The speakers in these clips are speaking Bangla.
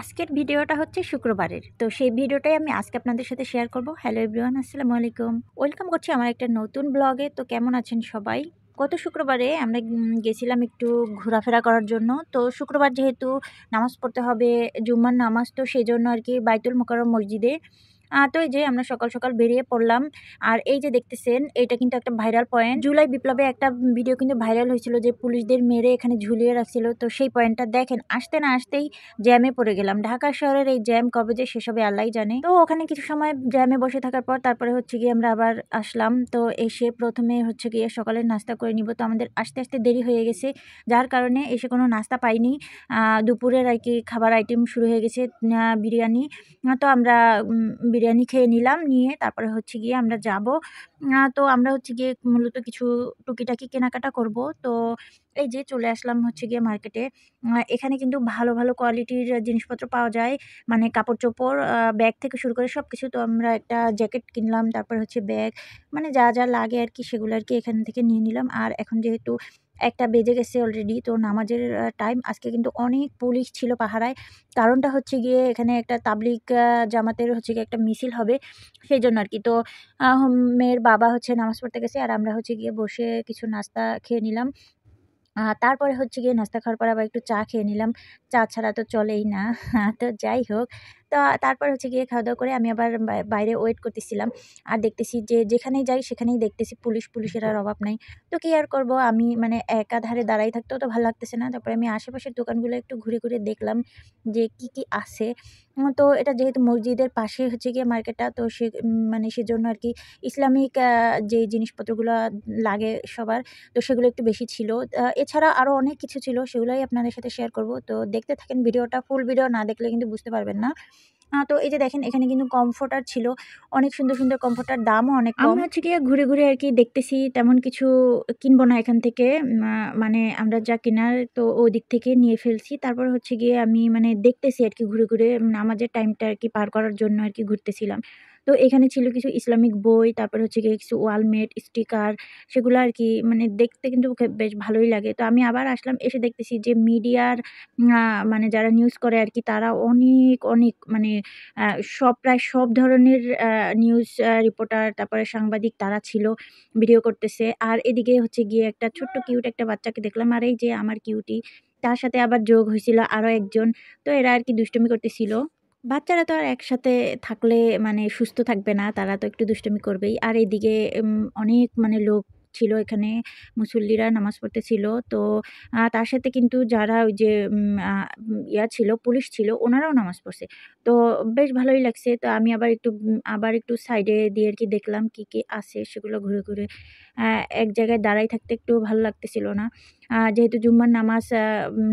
আজকের ভিডিওটা হচ্ছে শুক্রবারের। তো সেই ভিডিওটাই আমি আজকে আপনাদের সাথে শেয়ার করব। হ্যালো এভরিওয়ান, আসসালামু আলাইকুম। ওয়েলকাম করছি আমার একটা নতুন ব্লগে। তো কেমন আছেন সবাই? গত শুক্রবারে আমরা গেছিলাম একটু ঘোরাফেরা করার জন্য। তো শুক্রবার যেহেতু নামাজ পড়তে হবে, জুম্মার নামাজ, তো সেজন্য আরকি বাইতুল মোকাররম মসজিদে তো এই যে আমরা সকাল, সকাল বেরিয়ে পড়লাম। আর এই যে দেখতেছেন, এটা কিন্তু একটা ভাইরাল পয়েন্ট। জুলাই বিপ্লবে একটা ভিডিও কিন্তু ভাইরাল হয়েছিল যে পুলিশদের মেরে এখানে ঝুলিয়ে রাখছিল। তো সেই পয়েন্টটা দেখেন, আসতে না আসতেই জ্যামে পড়ে গেলাম। ঢাকা শহরের এই জ্যাম কবে যে শেষ হবে আল্লাহই জানে। তো ওখানে কিছু সময় জ্যামে বসে থাকার পর তারপরে হচ্ছে গিয়ে আমরা আবার আসলাম। তো এসে ১ম এ হচ্ছে গিয়ে সকালের নাস্তা করে নিব। তো আমাদের আসতে, আসতে দেরি হয়ে গেছে। যার কারণে এসে কোনো নাস্তা পাইনি। দুপুরের আরকি খাবার আইটেম শুরু হয়ে গেছে, বিরিয়ানি। তো আমরা বিরিয়ানি খেয়ে নিলাম। নিয়ে তারপরে হচ্ছে গিয়ে আমরা যাবো। তো আমরা হচ্ছে গিয়ে মূলত কিছু টুকিটাকি কেনাকাটা করব। তো এই যে চলে আসলাম হচ্ছে গিয়ে মার্কেটে। এখানে কিন্তু ভালো, ভালো কোয়ালিটির জিনিসপত্র পাওয়া যায়। মানে কাপড়-চোপড়, ব্যাগ থেকে শুরু করে সবকিছু। তো আমরা একটা জ্যাকেট কিনলাম, তারপরে হচ্ছে ব্যাগ, মানে যা, যা লাগে আরকি সেগুলো আরকি এখান থেকে নিয়ে নিলাম। আর এখন যেহেতু ১টা বেজে গেছে অলরেডি, তো নামাজের টাইম। আজকে কিন্তু অনেক পুলিশ ছিল পাহারায়। কারণটা হচ্ছে গিয়ে এখানে একটা তাবলিগ জামাতের হচ্ছে গিয়ে একটা মিছিল হবে, সেজন্য আরকি। তো মেয়ের বাবা হচ্ছে নামাজ পড়তে গেছে, আর আমরা হচ্ছে গিয়ে বসে কিছু নাস্তা খেয়ে নিলাম। তারপরে হচ্ছে গিয়ে নাস্তা খাওয়ার পর আবার একটু চা খেয়ে নিলাম। চা ছাড়া তো চলেই না। তো যাই হোক, তো তারপর হচ্ছে গিয়ে খাওয়া-দাওয়া করে আমি আবার বাইরে ওয়েট করতেছিলাম। আর দেখতেছি যে যেখানেই যাই সেখানেই দেখতেছি পুলিশের আর অভাব নাই। তো কি আর করব, আমি মানে একাধারে দাঁড়াই থাকতেও তো ভাল লাগতেছে না। তারপরে আমি আশেপাশের দোকানগুলো একটু ঘুরে, ঘুরে দেখলাম যে কি, কি আছে। তো এটা যেহেতু মসজিদের পাশে হচ্ছে গিয়ে মার্কেটটা, তো মানে সেজন্য আরকি ইসলামিক যে জিনিসপত্রগুলা লাগে সবার, তো সেগুলো একটু বেশি ছিল। এছাড়া আরো অনেক কিছু ছিল, সেগুলাই আপনাদের সাথে শেয়ার করব। তো দেখতে থাকেন ভিডিওটা। ফুল ভিডিও না দেখলে কিন্তু বুঝতে পারবেন না। তো এই যে দেখেন, এখানে কিন্তু কমফোর্টার ছিল। অনেক সুন্দর, সুন্দর কমফোর্টার, দামও অনেক কম। আমি হচ্ছে গিয়ে ঘুরে, ঘুরে আরকি দেখতেছি, তেমন কিছু কিনব না এখান থেকে। মানে আমরা যা কেনার তো ওদিক থেকে নিয়ে ফেলছি। তারপর হচ্ছে গিয়ে আমি মানে দেখতেছি আরকি ঘুরে, ঘুরে নামাজের টাইমটা আরকি পার করার জন্য আরকি ঘুরতেছিলাম। তো এখানে ছিল কিছু ইসলামিক বই, তারপর হচ্ছে গিয়ে কিছু ওয়ালমেট, স্টিকার, সেগুলো আরকি মানে দেখতে কিন্তু বেশ ভালোই লাগে। তো আমি আবার আসলাম, এসে দেখতেছি যে মিডিয়ার আ মানে যারা নিউজ করে আরকি তারা অনেক, অনেক মানে আ প্রায় সব ধরনের নিউজ রিপোর্টার, তারপরে সাংবাদিক তারা ছিল, ভিডিও করতেছে। আর এদিকে হচ্ছে গিয়ে একটা ছোট্ট কিউট একটা বাচ্চাকে দেখলাম। আর এই যে আমার কিউটি, তার সাথে আবার যোগ হইছিল আরো একজন। তো এরা আরকি দুষ্টুমি করতেছিল। বাচ্চারা তো আর একসাথে থাকলে মানে সুস্থ থাকবে না। তারা তো একটু দুষ্টুমি করবেই। আর এদিকে অনেক মানে লোক ছিল এখানে, মুসল্লিরা নামাজ পড়তেছিল। তো তার সাথে কিন্তু যারা ওই যে ইয়া ছিল, পুলিশ ছিল, ওনারাও নামাজ পড়ছে। তো বেশ ভালোই লাগছে। তো আমি আবার একটু সাইডে দিয়ে আরকি দেখলাম কি, কি আছে সেগুলো ঘুরে, ঘুরে। এক জায়গায় দাঁড়াই থাকতে একটু ভালো লাগতেছিল না। যেহেতু জুম্মার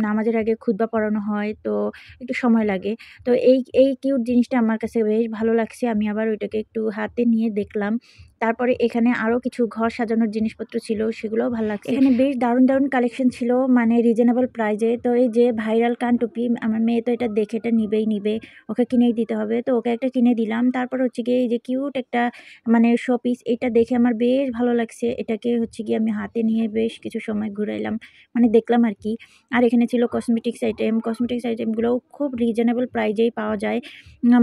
নামাজের আগে খুতবা পড়ানো হয়, তো একটু সময় লাগে। তো এই কিউট জিনিসটা আমার কাছে বেশ ভালো লাগছে। আমি আবার ওইটাকে একটু হাতে নিয়ে দেখলাম। তারপরে এখানে আরো কিছু ঘর সাজানোর জিনিসপত্র ছিল, সেগুলোও ভাল লাগছে। এখানে বেশ দারুণ, দারুণ কালেকশন ছিল, মানে রিজনেবল প্রাইস এ। তো এই যে ভাইরাল কানটুপি, আমার মেয়ে তো এটা দেখে এটা নিবেই নিবে। ওকে কিনেই দিতে হবে। তো ওকে একটা কিনে দিলাম। তারপর হচ্ছে গিয়ে এই যে কিউট একটা মানে শোপিস, এটা দেখে আমার বেশ ভালো লাগছে। এটাকে হচ্ছে গিয়ে আমি হাতে নিয়ে বেশ কিছু সময় ঘুরাইলাম। মানে দেখলাম আরকি। আর এখানে ছিল কসমেটিক্স আইটেম। কসমেটিক্স আইটেমগুলোও খুব রিজনেবল প্রাইজেই পাওয়া যায়।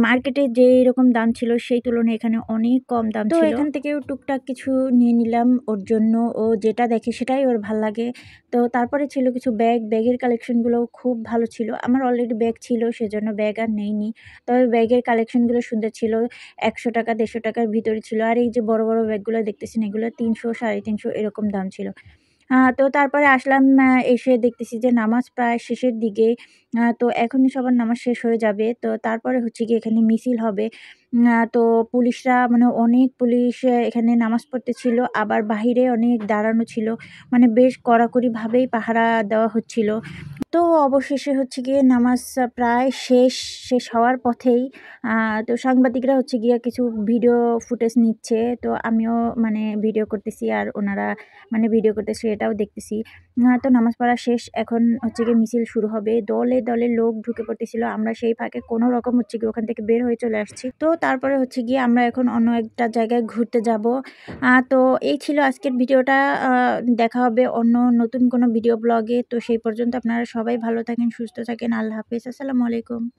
মার্কেটে যেরকম দাম ছিল সেই তুলনায় এখানে অনেক কম দাম ছিল। তো এখান থেকেও টুকটাক কিছু নিয়ে নিলাম ওর জন্য। ও যেটা দেখে সেটাই ওর ভাল লাগে। তো তারপরে ছিল কিছু ব্যাগ। ব্যাগের কালেকশনগুলোও খুব ভালো ছিল। আমার অলরেডি ব্যাগ ছিল, সেজন্য ব্যাগ আর নেইনি। তবে ব্যাগের কালেকশনগুলো সুন্দর ছিল। ৳১০০ ৳১৫০ র ভিতরে ছিল। আর এই যে বড়, বড় ব্যাগগুলো দেখতেছেন, এগুলো ৩০০ ৩৫০ এরকম দাম ছিল। তো তারপরে আসলাম, এসে দেখতেছি যে নামাজ প্রায় শেষের দিকে। তো এখনই সবার নামাজ শেষ হয়ে যাবে। তো তারপরে হচ্ছে গিয়ে এখানে মিছিল হবে। তো পুলিশরা মানে অনেক পুলিশ এখানে নামাজ পড়তেছিল। আবার বাহিরে অনেক দাঁড়ানো ছিল। মানে বেশ কড়াকড়িভাবেই পাহারা দেওয়া হচ্ছিল। তো অবশেষে হচ্ছে গিয়ে নামাজ প্রায় শেষ হওয়ার পথেই আ তো সাংবাদিকরা হচ্ছে গিয়ে কিছু ভিডিও ফুটেজ নিচ্ছে। তো আমিও মানে ভিডিও করতেছি, আর ওনারা মানে ভিডিও করতেছে এটাও দেখতেছি। তো নামাজ পড়া শেষ। এখন হচ্ছে গিয়ে মিছিল শুরু হবে। দলে, দলে লোক ঢুকে পড়তেছিল। আমরা সেই ফাঁকে কোনরকম হচ্ছে গিয়ে ওখান থেকে বের হয়ে চলে আসছি। তো তারপরে হচ্ছে গিয়ে আমরা এখন অন্য একটা জায়গায় ঘুরতে যাবো। তো এই ছিল আজকের ভিডিওটা। আ দেখা হবে অন্য নতুন কোনো ভিডিও ব্লগে। তো সেই পর্যন্ত আপনারা সবাই ভালো থাকেন, সুস্থ থাকেন। আল্লাহ হাফেজ। আসসালামু আলাইকুম।